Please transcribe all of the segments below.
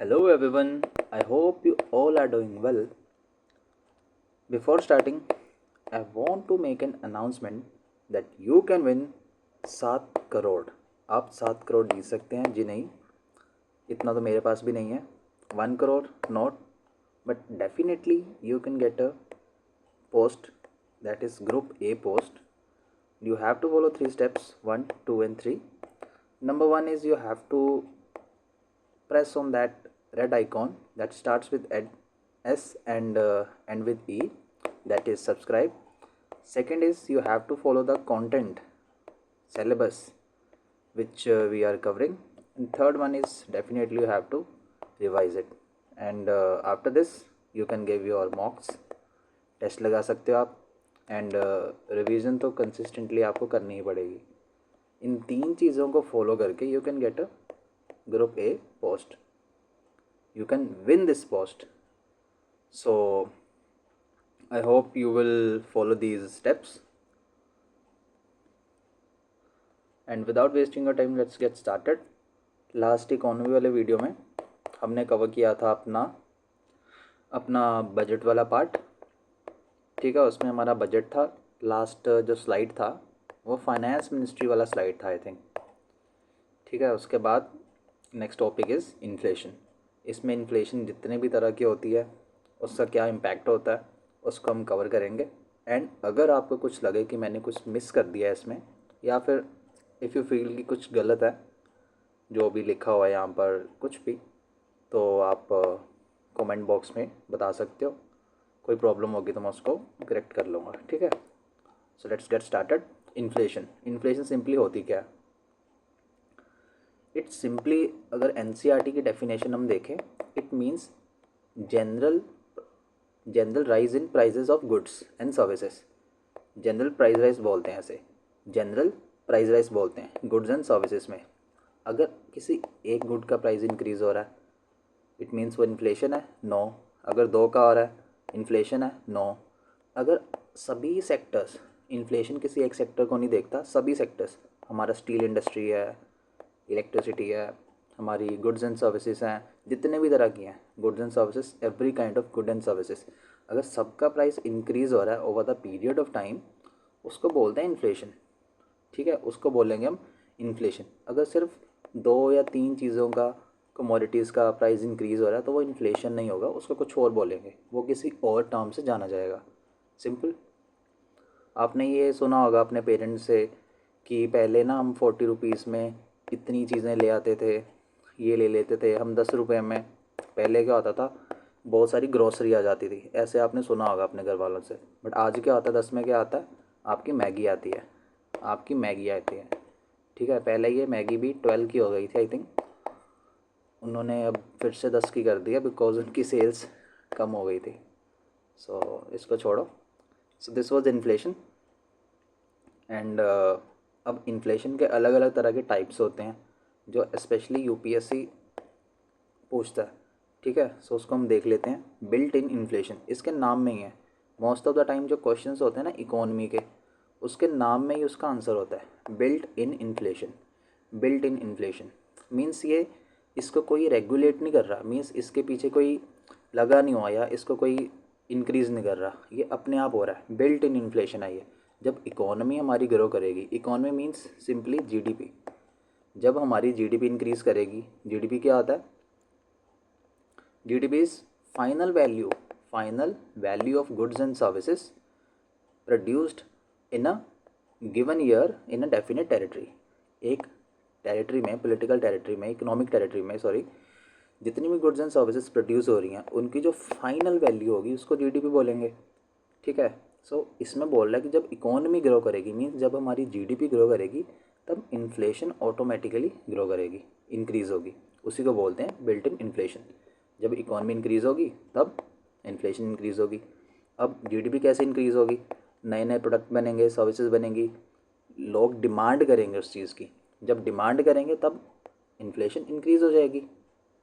Hello everyone, I hope you all are doing well. Before starting, I want to make an announcement that you can win 7 crore. आप 7 करोड़ जीत सकते हैं जी नहीं, इतना तो मेरे पास भी नहीं है. 1 crore not, but definitely you can get a post, that is group A post. You have to follow 3 steps, 1, 2 and 3. Number 1 is you have to press on that red icon that starts with S and end with E, that is subscribe. Second is you have to follow the content syllabus which we are covering, and third one is definitely you have to revise it. And after this you can give your mocks, test लगा सकते हो आप. And revision तो consistently आपको करनी ही पड़ेगी. इन 3 चीज़ों को फॉलो करके you can get a group A post. You can win this post. So I hope you will follow these steps. And without wasting your time, let's get started. Last economy वाले video में हमने cover किया था अपना budget वाला part. ठीक है, उसमें हमारा बजट था. लास्ट जो स्लाइड था वो फाइनेंस मिनिस्ट्री वाला स्लाइड था आई थिंक. ठीक है, उसके बाद नेक्स्ट टॉपिक इज़ इन्फ्लेशन. इसमें इन्फ्लेशन जितने भी तरह की होती है उसका क्या इम्पैक्ट होता है उसको हम कवर करेंगे. एंड अगर आपको कुछ लगे कि मैंने कुछ मिस कर दिया है इसमें, या फिर इफ़ यू फील कि कुछ गलत है जो भी लिखा हुआ है यहाँ पर कुछ भी, तो आप कमेंट बॉक्स में बता सकते हो. कोई प्रॉब्लम होगी तो मैं उसको करेक्ट कर लूँगा. ठीक है, so let's get started. Inflation simply होती क्या है? इट्स सिंपली, अगर एनसीईआरटी की डेफिनेशन हम देखें, it means general rise in prices of goods and services. General price rise बोलते हैं ऐसे, जनरल प्राइस राइज बोलते हैं गुड्स एंड सर्विसेज में. अगर किसी एक गुड का प्राइस इंक्रीज़ हो रहा है इट मीन्स वो इन्फ्लेशन है. नो. अगर 2 का हो रहा है इन्फ्लेशन है. नो. अगर सभी सेक्टर्स, इन्फ्लेशन किसी एक सेक्टर को नहीं देखता, सभी सेक्टर्स, हमारा स्टील इंडस्ट्री है, इलेक्ट्रिसिटी है, हमारी गुड्स एंड सर्विसेज हैं, जितने भी तरह की हैं goods and services, every kind of good and services, अगर सबका प्राइस इंक्रीज़ हो रहा है over the period of time, उसको बोलते हैं इन्फ्लेशन. ठीक है, उसको बोलेंगे हम इन्फ्लेशन. अगर सिर्फ 2 या 3 चीज़ों का, कमोडिटीज़ का प्राइस इंक्रीज़ हो रहा है तो वो इन्फ्लेशन नहीं होगा, उसको कुछ और बोलेंगे, वो किसी और टर्म से जाना जाएगा. सिंपल. आपने ये सुना होगा अपने पेरेंट्स से कि पहले ना हम 40 रुपीज़ में इतनी चीज़ें ले आते थे, ये ले लेते थे हम 10 रुपये में. पहले क्या होता था, बहुत सारी ग्रोसरी आ जाती थी, ऐसे आपने सुना होगा अपने घर वालों से. बट आज क्या होता है, 10 में क्या आता है, आपकी मैगी आती है. आपकी मैगी आती है. ठीक है, पहले ये मैगी भी 12 की हो गई थी आई थिंक, उन्होंने अब फिर से 10 की कर दिया बिकॉज उनकी सेल्स कम हो गई थी. सो इसको छोड़ो. So this was inflation. And अब इन्फ्लेशन के अलग अलग तरह के टाइप्स होते हैं जो स्पेशली यूपीएससी पूछता है. ठीक है, सो उसको हम देख लेते हैं. बिल्ट इन इन्फ्लेशन, इसके नाम में ही है. मोस्ट ऑफ द टाइम जो क्वेश्चंस होते हैं ना इकोनॉमी के, उसके नाम में ही उसका आंसर होता है, built in inflation. Built in inflation means ये, इसको कोई रेगुलेट नहीं कर रहा, मीन्स इसके पीछे कोई लगा नहीं हुआ या इसको कोई इंक्रीज़ नहीं कर रहा, ये अपने आप हो रहा है. बिल्ट इन इन्फ्लेशन है ये. जब इकोनॉमी हमारी ग्रो करेगी, इकोनॉमी मीन्स सिंपली जीडीपी, जब हमारी जीडीपी इंक्रीज़ करेगी, जीडीपी क्या होता है, GDP is final value of goods and services produced in a given year in a definite territory. एक टेरिटरी में, पॉलिटिकल टेरिटरी में, इकोनॉमिक टेरिटरी में, सॉरी, जितनी भी गुड्स एंड सर्विसेज प्रोड्यूस हो रही हैं उनकी जो फाइनल वैल्यू होगी उसको जीडीपी बोलेंगे. ठीक है, सो इसमें बोल रहा है कि जब इकोनॉमी ग्रो करेगी, मीन्स जब हमारी जीडीपी ग्रो करेगी, तब इन्फ्लेशन ऑटोमेटिकली ग्रो करेगी, इंक्रीज़ होगी. उसी को बोलते हैं बिल्ट इन इन्फ्लेशन. जब इकोनॉमी इंक्रीज़ होगी तब इन्फ्लेशन इंक्रीज़ होगी. अब जीडीपी कैसे इंक्रीज़ होगी, नए नए प्रोडक्ट बनेंगे, सर्विसेज बनेंगी, लोग डिमांड करेंगे उस चीज़ की. जब डिमांड करेंगे तब इन्फ्लेशन इंक्रीज़ हो जाएगी.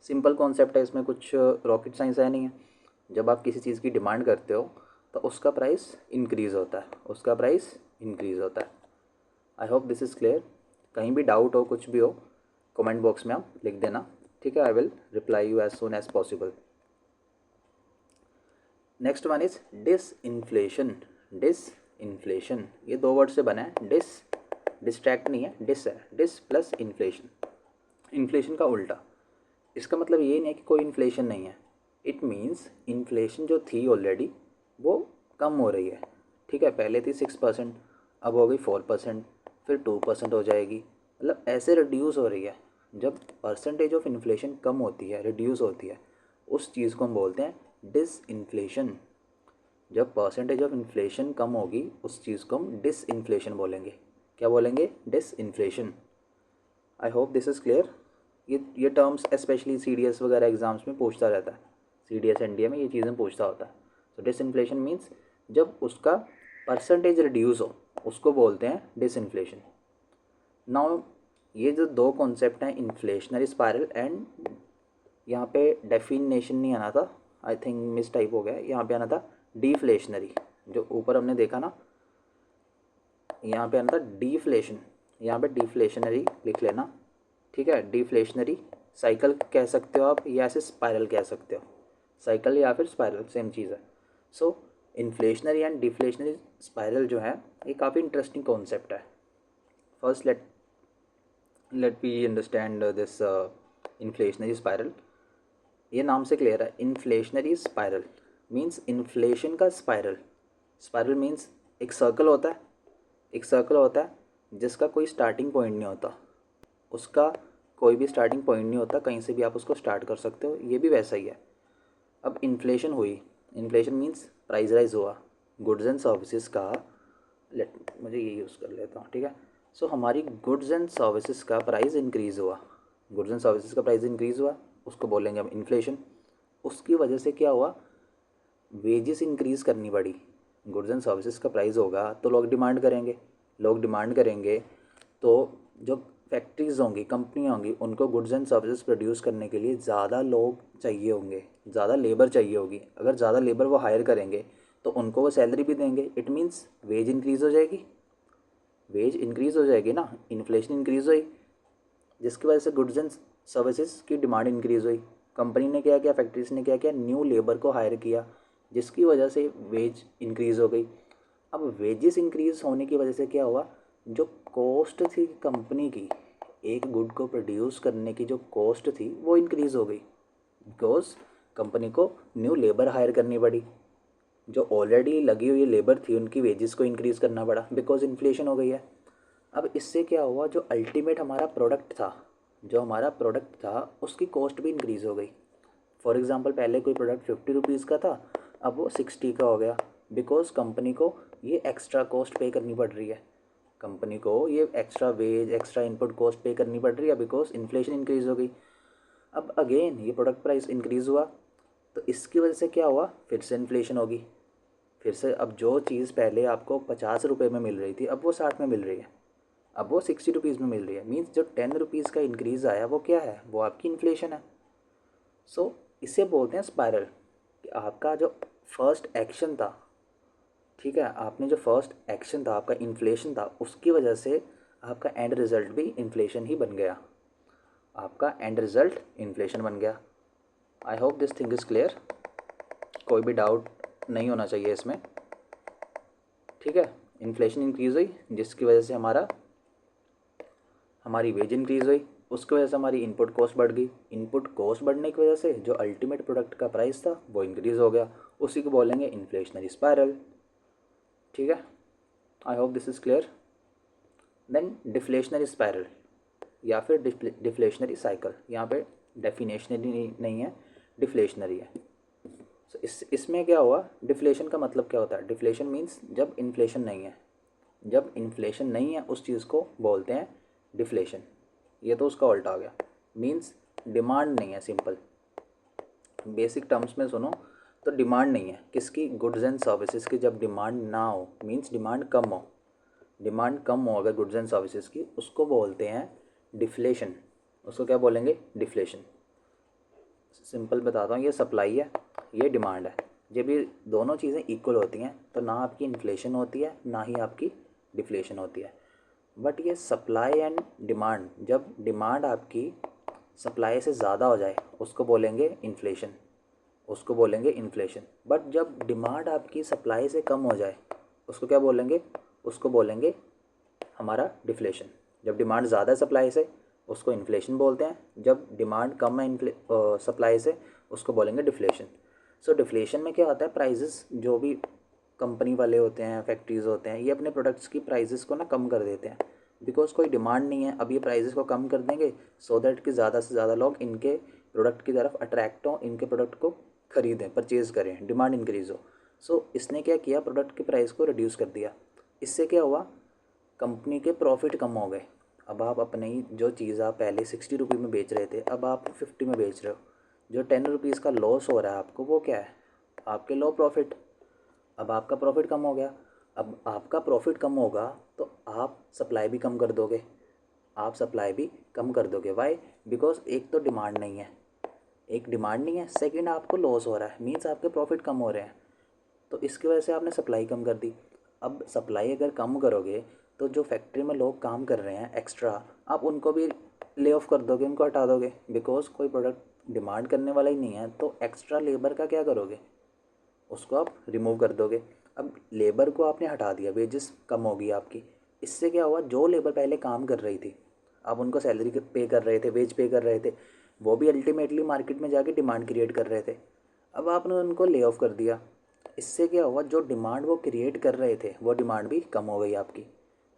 सिंपल कॉन्सेप्ट है, इसमें कुछ रॉकेट साइंस है नहीं है. जब आप किसी चीज़ की डिमांड करते हो तो उसका प्राइस इंक्रीज़ होता है, उसका प्राइस इंक्रीज़ होता है. I hope this is clear. कहीं भी डाउट हो, कुछ भी हो, कमेंट बॉक्स में आप लिख देना. ठीक है, I will reply you as soon as possible. Next one is disinflation. Disinflation ये दो वर्ड से बना है। डिस्ट्रैक्ट नहीं है, डिस है, डिस प्लस इन्फ्लेशन, इन्फ्लेशन का उल्टा। इसका मतलब ये नहीं है कि कोई इन्फ्लेशन नहीं है, इट मीन्स इन्फ्लेशन जो थी ऑलरेडी वो कम हो रही है। ठीक है, पहले थी 6%, अब हो गई 4%, फिर 2% हो जाएगी, मतलब ऐसे रिड्यूस हो रही है। जब परसेंटेज ऑफ इन्फ्लेशन कम होती है, रिड्यूस होती है, उस चीज़ को हम बोलते हैं डिसइन्फ्लेशन। जब परसेंटेज ऑफ इन्फ्लेशन कम होगी उस चीज़ को हम डिसइन्फ्लेशन बोलेंगे। क्या बोलेंगे? Disinflation. I hope this is clear. ये टर्म्स स्पेशली CDS वगैरह एग्जाम्स में पूछता रहता है, CDS NDA में ये चीज़ें पूछता होता है। तो डिसइन्फ्लेशन मीन्स जब उसका परसेंटेज रिड्यूस हो उसको बोलते हैं डिसइन्फ्लेशन। नाउ ये जो दो कॉन्सेप्ट हैं, इन्फ्लेशनरी स्पायरल एंड, यहाँ पे डेफिनेशन नहीं आना था, आई थिंक मिस टाइप हो गया, यहाँ पे आना था डिफ्लेशनरी। जो ऊपर हमने देखा ना, यहाँ पे आना था डिफ्लेशन, यहाँ पे डिफ्लेशनरी लिख लेना। ठीक है, डिफ्लेशनरी साइकिल कह सकते हो आप, या ऐसे स्पायरल कह सकते हो। साइकिल या फिर स्पायरल सेम चीज़ है। So inflationary and deflationary spiral जो है ये काफ़ी इंटरेस्टिंग कॉन्सेप्ट है। First let we understand this inflationary spiral. ये नाम से क्लियर है, इन्फ्लेशनरी स्पायरल मीन्स इन्फ्लेशन का स्पायरल। स्पायरल मीन्स एक सर्कल होता है, एक सर्कल होता है जिसका कोई स्टार्टिंग पॉइंट नहीं होता, उसका कोई भी स्टार्टिंग पॉइंट नहीं होता, कहीं से भी आप उसको स्टार्ट कर सकते हो। ये भी वैसा ही है। अब इन्फ्लेशन हुई, इन्फ्लेशन मीन्स प्राइस राइज हुआ गुड्स एंड सर्विसेज का। मुझे ये यूज़ कर लेता हूँ, ठीक है। सो हमारी गुड्स एंड सर्विसेज का प्राइस इंक्रीज़ हुआ, गुड्स एंड सर्विसेज का प्राइस इंक्रीज़ हुआ, उसको बोलेंगे हम इन्फ्लेशन। उसकी वजह से क्या हुआ? वेजेस इंक्रीज़ करनी पड़ी। गुड्स एंड सर्विसेज का प्राइस होगा तो लोग डिमांड करेंगे, लोग डिमांड करेंगे तो जो फैक्ट्रीज़ होंगी, कंपनियाँ होंगी, उनको गुड्स एंड सर्विसेज प्रोड्यूस करने के लिए ज़्यादा लोग चाहिए होंगे, ज़्यादा लेबर चाहिए होगी। अगर ज़्यादा लेबर वो हायर करेंगे तो उनको वो सैलरी भी देंगे, इट मीन्स वेज इंक्रीज़ हो जाएगी, वेज इंक्रीज़ हो जाएगी ना, इन्फ्लेशन इंक्रीज़ हुई, जिसकी वजह से गुड्स एंड सर्विसेज की डिमांड इंक्रीज़ हुई। कंपनी ने क्या किया, फैक्ट्रीज ने क्या किया, न्यू लेबर को हायर किया, जिसकी वजह से वेज इंक्रीज़ हो गई। अब वेजेस इंक्रीज़ होने की वजह से क्या हुआ, जो कॉस्ट थी कंपनी की एक गुड को प्रोड्यूस करने की, जो कॉस्ट थी वो इंक्रीज़ हो गई, बिकॉज कंपनी को न्यू लेबर हायर करनी पड़ी। जो ऑलरेडी लगी हुई लेबर थी उनकी वेजेस को इंक्रीज़ करना पड़ा, बिकॉज इन्फ्लेशन हो गई है। अब इससे क्या हुआ, जो अल्टीमेट हमारा प्रोडक्ट था, जो हमारा प्रोडक्ट था उसकी कॉस्ट भी इंक्रीज़ हो गई। फॉर एग्ज़ाम्पल पहले कोई प्रोडक्ट 50 रुपीज़ का था, अब वो 60 का हो गया, बिकॉज कंपनी को ये एक्स्ट्रा कॉस्ट पे करनी पड़ रही है, कंपनी को ये extra wage, extra input cost pay करनी पड़ रही है, बिकॉज इन्फ्लेशन इंक्रीज़ हो गई। अब अगेन ये प्रोडक्ट प्राइस इंक्रीज़ हुआ तो इसकी वजह से क्या हुआ, फिर से इन्फ्लेशन होगी, फिर से अब जो चीज़ पहले आपको 50 रुपये में मिल रही थी अब वो 60 में मिल रही है, अब वो 60 रुपीज़ में मिल रही है। मीन्स जो 10 रुपीज़ का इंक्रीज़ आया वो क्या है, वो आपकी इन्फ्लेशन है। सो इसे बोलते हैं स्पायरल, कि आपका जो फर्स्ट एक्शन था, ठीक है, आपने जो फर्स्ट एक्शन था आपका इन्फ्लेशन था, उसकी वजह से आपका एंड रिज़ल्ट भी इन्फ्लेशन ही बन गया, आपका एंड रिज़ल्ट इन्फ्लेशन बन गया। आई hope this thing is clear, कोई भी डाउट नहीं होना चाहिए इसमें। ठीक है, इन्फ्लेशन इंक्रीज़ हुई जिसकी वजह से हमारी वेज इंक्रीज़ हुई, उसकी वजह से हमारी इनपुट कॉस्ट बढ़ गई, इनपुट कॉस्ट बढ़ने की वजह से जो अल्टीमेट प्रोडक्ट का प्राइस था वो इंक्रीज़ हो गया, उसी को बोलेंगे इन्फ्लेशनरी स्पायरल। ठीक है, I hope this is clear. Then deflationary spiral या फिर डिफ्लेशनरी साइकिल, यहाँ पे डेफिनेशनरी नहीं है, डिफ्लेशनरी है। So, इसमें क्या हुआ, डिफ्लेशन का मतलब क्या होता है, डिफ्लेशन मीन्स जब इन्फ्लेशन नहीं है, जब इन्फ्लेशन नहीं है उस चीज़ को बोलते हैं डिफ्लेशन। ये तो उसका उल्टा आ गया, मीन्स डिमांड नहीं है। सिंपल बेसिक टर्म्स में सुनो तो डिमांड नहीं है किसकी, गुड्स एंड सर्विसेज की। जब डिमांड ना हो मीन्स डिमांड कम हो, डिमांड कम हो अगर गुड्स एंड सर्विसेज की, उसको बोलते हैं डिफ्लेशन। उसको क्या बोलेंगे, डिफ्लेशन। सिंपल बताता हूँ, ये सप्लाई है, ये डिमांड है। जब ये दोनों चीज़ें इक्वल होती हैं तो ना आपकी इन्फ्लेशन होती है ना ही आपकी डिफ्लेशन होती है। बट ये सप्लाई एंड डिमांड, जब डिमांड आपकी सप्लाई से ज़्यादा हो जाए उसको बोलेंगे इन्फ्लेशन, उसको बोलेंगे इन्फ्लेशन। बट जब डिमांड आपकी सप्लाई से कम हो जाए उसको क्या बोलेंगे, उसको बोलेंगे हमारा डिफ्लेशन। जब डिमांड ज़्यादा है सप्लाई से उसको इन्फ्लेशन बोलते हैं, जब डिमांड कम है सप्लाई से उसको बोलेंगे डिफ्लेशन। सो डिफ्लेशन में क्या होता है, प्राइजेस जो भी कंपनी वाले होते हैं, फैक्ट्रीज़ होते हैं, ये अपने प्रोडक्ट्स की प्राइजेस को ना कम कर देते हैं बिकॉज कोई डिमांड नहीं है। अब ये प्राइजेस को कम कर देंगे सो दैट कि ज़्यादा से ज़्यादा लोग इनके प्रोडक्ट की तरफ अट्रैक्ट हों, इनके प्रोडक्ट को खरीदें, परचेज़ करें, डिमांड इंक्रीज़ हो। सो इसने क्या किया, प्रोडक्ट के प्राइस को रिड्यूस कर दिया। इससे क्या हुआ, कंपनी के प्रॉफिट कम हो गए। अब आप अपने ही जो चीज़ आप पहले 60 रुपये में बेच रहे थे अब आप 50 में बेच रहे हो। जो 10 रुपीज़ का लॉस हो रहा है आपको वो क्या है, आपके लो प्रॉफिट। अब आपका प्रॉफिट कम हो गया। अब आपका प्रॉफिट कम होगा तो आप सप्लाई भी कम कर दोगे, आप सप्लाई भी कम कर दोगे। वाई, बिकॉज एक तो डिमांड नहीं है, एक डिमांड नहीं है, सेकंड आपको लॉस हो रहा है, मीन्स आपके प्रॉफिट कम हो रहे हैं। तो इसकी वजह से आपने सप्लाई कम कर दी। अब सप्लाई अगर कम करोगे तो जो फैक्ट्री में लोग काम कर रहे हैं एक्स्ट्रा, आप उनको भी ले ऑफ कर दोगे, उनको हटा दोगे, बिकॉज कोई प्रोडक्ट डिमांड करने वाला ही नहीं है। तो एक्स्ट्रा लेबर का क्या करोगे, उसको आप रिमूव कर दोगे। अब लेबर को आपने हटा दिया, वेजेस कम होगी आपकी। इससे क्या हुआ, जो लेबर पहले काम कर रही थी, आप उनको सैलरी पे कर रहे थे, वेज पे कर रहे थे, वो भी अल्टीमेटली मार्केट में जाके डिमांड क्रिएट कर रहे थे। अब आपने उनको ले ऑफ कर दिया। इससे क्या हुआ, जो डिमांड वो क्रिएट कर रहे थे वो डिमांड भी कम हो गई आपकी।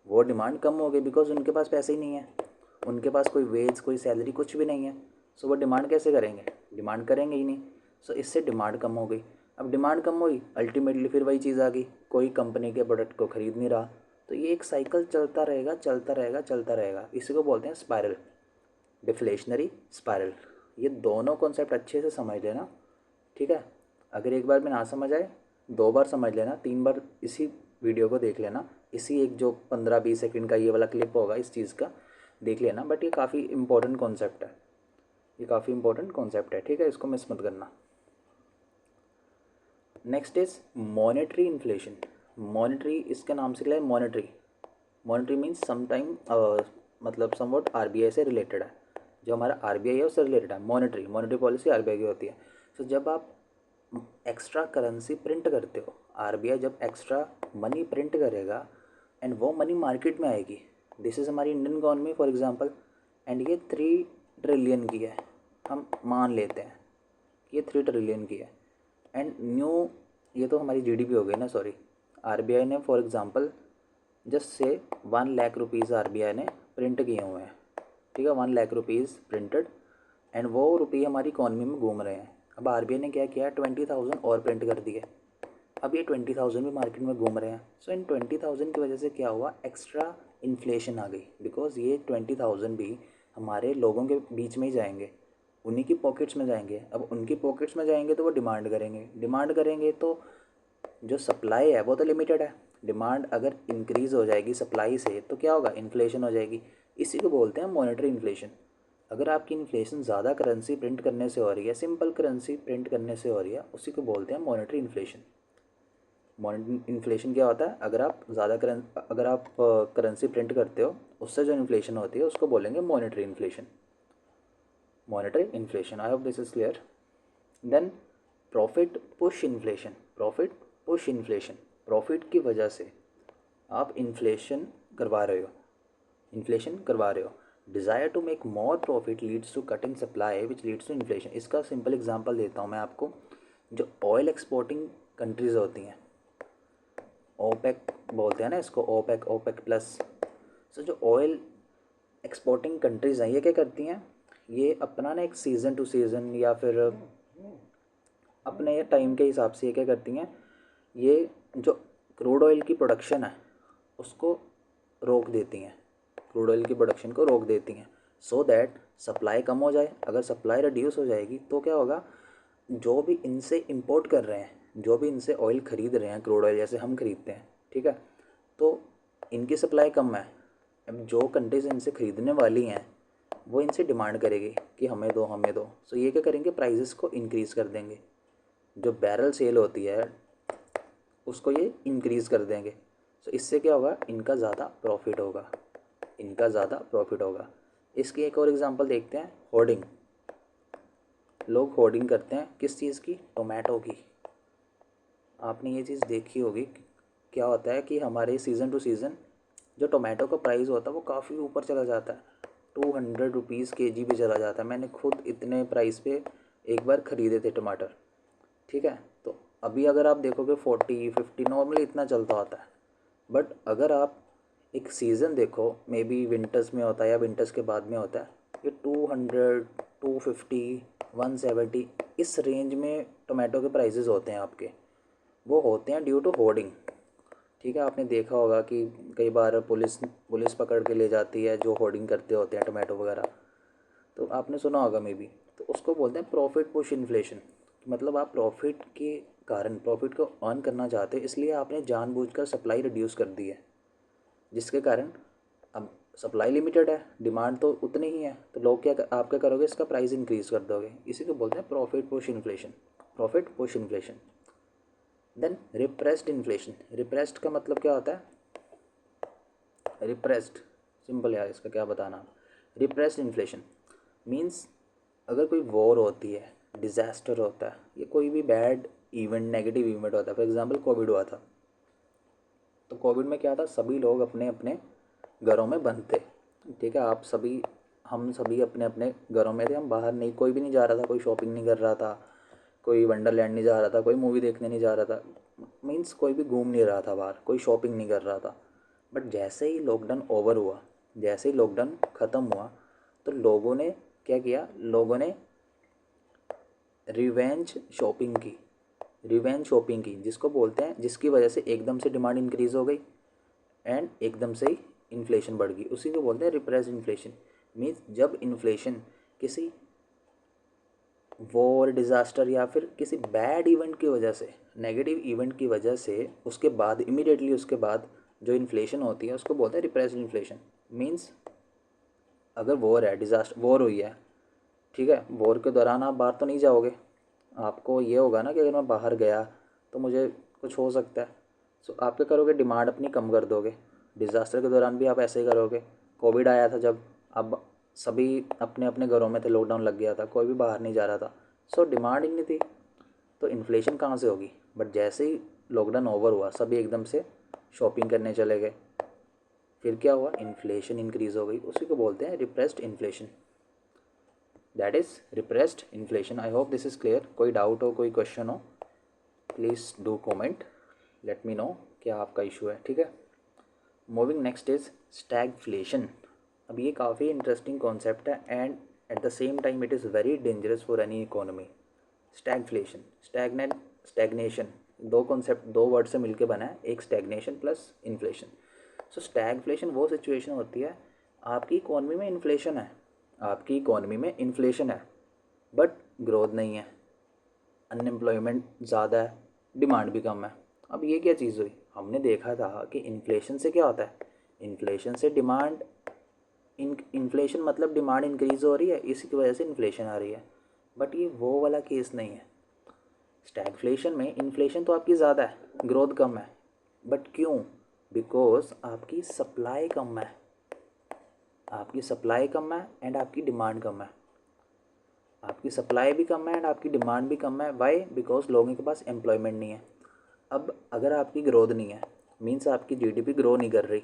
वो डिमांड कम हो गई बिकॉज उनके पास पैसे ही नहीं है, उनके पास कोई वेज कोई सैलरी कुछ भी नहीं है। सो वो डिमांड कैसे करेंगे, डिमांड करेंगे ही नहीं। सो इससे डिमांड कम हो गई। अब डिमांड कम हुई, अल्टीमेटली फिर वही चीज़ आ गई, कोई कंपनी के प्रोडक्ट को ख़रीद नहीं रहा। तो ये एक साइकिल चलता रहेगा चलता रहेगा चलता रहेगा। इसी को बोलते हैं स्पायरल, डिफ्लेशनरी स्पायरल। ये दोनों कॉन्सेप्ट अच्छे से समझ लेना, ठीक है। अगर एक बार में ना समझ आए 2 बार समझ लेना, 3 बार इसी वीडियो को देख लेना। इसी एक जो 15-20 सेकंड का ये वाला क्लिप होगा इस चीज़ का देख लेना। बट ये काफ़ी इंपॉर्टेंट कॉन्सेप्ट है, ये काफ़ी इंपॉर्टेंट कॉन्सेप्ट है, ठीक है, इसको मिस मत करना। Next is monetary inflation. Monetary इसके नाम से क्या है, मॉनेटरी। मॉनेटरी मीन्स समटाइम मतलब समवॉट आरबीआई से रिलेटेड है, जो हमारा आरबीआई है उससे रिलेटेड है। मॉनेटरी मॉनेटरी पॉलिसी आरबीआई की होती है। सो जब आप एक्स्ट्रा करेंसी प्रिंट करते हो, आरबीआई जब एक्स्ट्रा मनी प्रिंट करेगा एंड वो मनी मार्केट में आएगी, दिस इज़ हमारी Indian economy for example, and ये 3 ट्रिलियन की है, हम मान लेते हैं ये 3 ट्रिलियन की है। एंड न्यू, ये तो हमारी जीडीपी हो गई ना, सॉरी। आरबीआई ने for example just say 1 lakh rupees RBI ने प्रिंट किए हुए हैं, ठीक है, 1 लाख रुपीज़ प्रिंटेड, एंड वो रुपये हमारी इकॉनमी में घूम रहे हैं। अब आरबीआई ने क्या किया, 20,000 और प्रिंट कर दिए। अब ये 20,000 भी मार्केट में घूम रहे हैं। सो इन 20,000 की वजह से क्या हुआ, एक्स्ट्रा इन्फ्लेशन आ गई, बिकॉज ये 20,000 भी हमारे लोगों के बीच में ही जाएंगे, उन्हीं की पॉकेट्स में जाएंगे। अब उनकी पॉकेट्स में जाएंगे तो वो डिमांड करेंगे, डिमांड करेंगे तो जो सप्लाई है वो तो लिमिटेड है। डिमांड अगर इंक्रीज़ हो जाएगी सप्लाई से तो क्या होगा, इन्फ्लेशन हो जाएगी। इसी को बोलते हैं मॉनेटरी इन्फ्लेशन। अगर आपकी इन्फ्लेशन ज़्यादा करेंसी प्रिंट करने से हो रही है, सिंपल करेंसी प्रिंट करने से हो रही है, उसी को बोलते हैं मॉनेटरी इन्फ्लेशन। मॉनेटरी इन्फ्लेशन क्या होता है, अगर आप करेंसी प्रिंट करते हो उससे जो इन्फ्लेशन होती है उसको बोलेंगे monetary inflation, monetary inflation. I hope this is clear. Then profit push inflation, profit push inflation, profit की वजह से आप इन्फ्लेशन करवा रहे हो, इन्फ्लेशन करवा रहे हो। Desire to make more profit leads to cut in supply which leads to inflation. इसका सिंपल एग्जांपल देता हूँ मैं आपको। जो ऑयल एक्सपोर्टिंग कंट्रीज़ होती हैं, ओपेक बोलते हैं ना इसको, ओपेक, ओपेक प्लस। सो जो ऑयल एक्सपोर्टिंग कंट्रीज़ हैं ये क्या करती हैं, ये अपना ना एक सीज़न टू सीज़न या फिर अपने टाइम के हिसाब से ये क्या करती हैं, ये जो क्रूड ऑयल की प्रोडक्शन है उसको रोक देती हैं, क्रूड ऑयल की प्रोडक्शन को रोक देती हैं, सो दैट सप्लाई कम हो जाए। अगर सप्लाई रिड्यूस हो जाएगी तो क्या होगा, जो भी इनसे इंपोर्ट कर रहे हैं, जो भी इनसे ऑयल ख़रीद रहे हैं, क्रूड ऑयल जैसे हम ख़रीदते हैं, ठीक है, तो इनकी सप्लाई कम है। अब जो कंट्रीज इनसे ख़रीदने वाली हैं वो इनसे डिमांड करेगी कि हमें दो हमें दो। सो ये क्या करेंगे, प्राइजेस को इंक्रीज़ कर देंगे। जो बैरल सेल होती है उसको ये इंक्रीज़ कर देंगे। सो इससे क्या होगा, इनका ज़्यादा प्रॉफिट होगा, इनका ज़्यादा प्रॉफिट होगा। इसकी एक और एग्जांपल देखते हैं, होर्डिंग। लोग होर्डिंग करते हैं किस चीज़ की? टोमेटो की। आपने ये चीज़ देखी होगी, क्या होता है कि हमारे सीज़न टू सीज़न जो टोमेटो का प्राइस होता है वो काफ़ी ऊपर चला जाता है, 200 रुपीज़ kg भी चला जाता है। मैंने खुद इतने प्राइस पे एक बार ख़रीदे थे टमाटर, ठीक है। तो अभी अगर आप देखोगे 40-50 नॉर्मली इतना चलता होता है। बट अगर आप एक सीज़न देखो, मे बी विंटर्स में होता है या विंटर्स के बाद में होता है, ये 200, 250, 170 इस रेंज में टोमेटो के प्राइसेस होते हैं आपके। वो होते हैं ड्यू टू होर्डिंग, ठीक है। आपने देखा होगा कि कई बार पुलिस पुलिस पकड़ के ले जाती है जो होर्डिंग करते होते हैं टोमेटो वगैरह, तो आपने सुना होगा मे बी। तो उसको बोलते हैं प्रॉफिट पुश इन्फ्लेशन। मतलब आप प्रॉफिट के कारण प्रॉफिट को अर्न करना चाहते हो, इसलिए आपने जानबूझकर सप्लाई रिड्यूस कर दी है, जिसके कारण अब सप्लाई लिमिटेड है, डिमांड तो उतनी ही है, तो लोग आप क्या करोगे? इसका प्राइस इंक्रीज़ कर दोगे। इसी को बोलते हैं profit push inflation, profit push inflation. Then repressed inflation. Repressed का मतलब क्या होता है? रिप्रेस्ड सिंपल यार, इसका क्या बताना। रिप्रेस्ड इन्फ्लेशन मीन्स अगर कोई वॉर होती है, डिज़ास्टर होता है, या कोई भी बैड इवेंट, नेगेटिव इवेंट होता है, फॉर एग्जांपल कोविड हुआ था। तो कोविड में क्या था? सभी लोग अपने अपने घरों में बंद थे, ठीक है। हम सभी अपने अपने घरों में थे, हम बाहर नहीं, कोई भी नहीं जा रहा था, कोई शॉपिंग नहीं कर रहा था, कोई वंडरलैंड नहीं जा रहा था, कोई मूवी देखने नहीं जा रहा था, मीन्स कोई भी घूम नहीं रहा था बाहर, कोई शॉपिंग नहीं कर रहा था। बट जैसे ही लॉकडाउन ओवर हुआ, जैसे ही लॉकडाउन ख़त्म हुआ, तो लोगों ने क्या किया? लोगों ने रिवेंज शॉपिंग की। रिवेंज शॉपिंग की जिसको बोलते हैं, जिसकी वजह से एकदम से डिमांड इंक्रीज़ हो गई एंड एकदम से ही इन्फ्लेशन बढ़ गई। उसी को बोलते हैं रिप्रेस इन्फ्लेशन। मीन्स जब इन्फ्लेशन किसी वॉर, डिज़ास्टर या फिर किसी बैड इवेंट की वजह से, नेगेटिव इवेंट की वजह से, उसके बाद इमीडिएटली उसके बाद जो इन्फ्लेशन होती है उसको बोलते हैं रिप्रेस इन्फ्लेशन। मीन्स अगर वॉर है, डिज़ास्टर, वॉर हुई है, ठीक है, वॉर के दौरान आप बाहर तो नहीं जाओगे, आपको ये होगा ना कि अगर मैं बाहर गया तो मुझे कुछ हो सकता है। सो आप क्या करोगे? डिमांड अपनी कम कर दोगे। डिज़ास्टर के दौरान भी आप ऐसे ही करोगे। कोविड आया था जब, अब सभी अपने अपने घरों में थे, लॉकडाउन लग गया था, कोई भी बाहर नहीं जा रहा था, सो डिमांड ही नहीं थी, तो इन्फ्लेशन कहाँ से होगी? बट जैसे ही लॉकडाउन ओवर हुआ, सभी एकदम से शॉपिंग करने चले गए, फिर क्या हुआ? इन्फ्लेशन इंक्रीज़ हो गई। उसी को बोलते हैं repressed inflation. That is repressed inflation. I hope this is clear. कोई डाउट हो, कोई क्वेश्चन हो, please do comment, let me know क्या आपका इशू है, ठीक है। Moving next is stagflation. अब ये काफ़ी इंटरेस्टिंग कॉन्सेप्ट है and at the same time it is very dangerous for any economy. Stagflation, stagnation, दो कॉन्सेप्ट, दो वर्ड से मिलके बना है, एक स्टैग्नेशन प्लस इन्फ्लेशन। सो स्टैगफ्लेशन वो सिचुएशन होती है, आपकी इकोनॉमी में इन्फ्लेशन है, आपकी इकोनॉमी में इन्फ्लेशन है, बट ग्रोथ नहीं है, अनएम्प्लॉयमेंट ज़्यादा है, डिमांड भी कम है। अब ये क्या चीज़ हुई? हमने देखा था कि इन्फ्लेशन से क्या होता है? इन्फ्लेशन से डिमांड, इन्फ्लेशन मतलब डिमांड इंक्रीज़ हो रही है, इसी की वजह से इन्फ्लेशन आ रही है। बट ये वो वाला केस नहीं है। स्टैगफ्लेशन में इन्फ्लेशन तो आपकी ज़्यादा है, ग्रोथ कम है, बट क्यों? बिकॉज आपकी सप्लाई कम है, आपकी सप्लाई कम है एंड आपकी डिमांड कम है। आपकी सप्लाई भी कम है एंड आपकी डिमांड भी कम है। वाई? बिकॉज लोगों के पास एम्प्लॉयमेंट नहीं है। अब अगर आपकी ग्रोथ नहीं है, मीन्स आपकी जीडीपी ग्रो नहीं कर रही।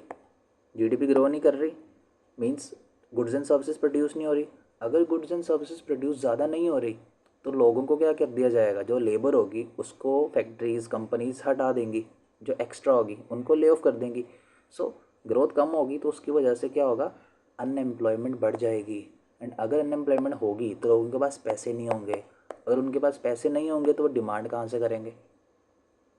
जीडीपी ग्रो नहीं कर रही means goods and services produce नहीं हो रही। अगर गुड्स एंड सर्विसेज प्रोड्यूस ज़्यादा नहीं हो रही, तो लोगों को क्या कर दिया जाएगा? जो लेबर होगी उसको फैक्ट्रीज़, कंपनीज हटा देंगी, जो एक्स्ट्रा होगी उनको ले ऑफ कर देंगी। सो ग्रोथ कम होगी, तो उसकी वजह से क्या होगा? अनएम्प्लॉयमेंट बढ़ जाएगी। एंड अगर अनएम्प्लॉयमेंट होगी तो लोगों के पास पैसे नहीं होंगे। अगर उनके पास पैसे नहीं होंगे तो वो डिमांड कहाँ से करेंगे?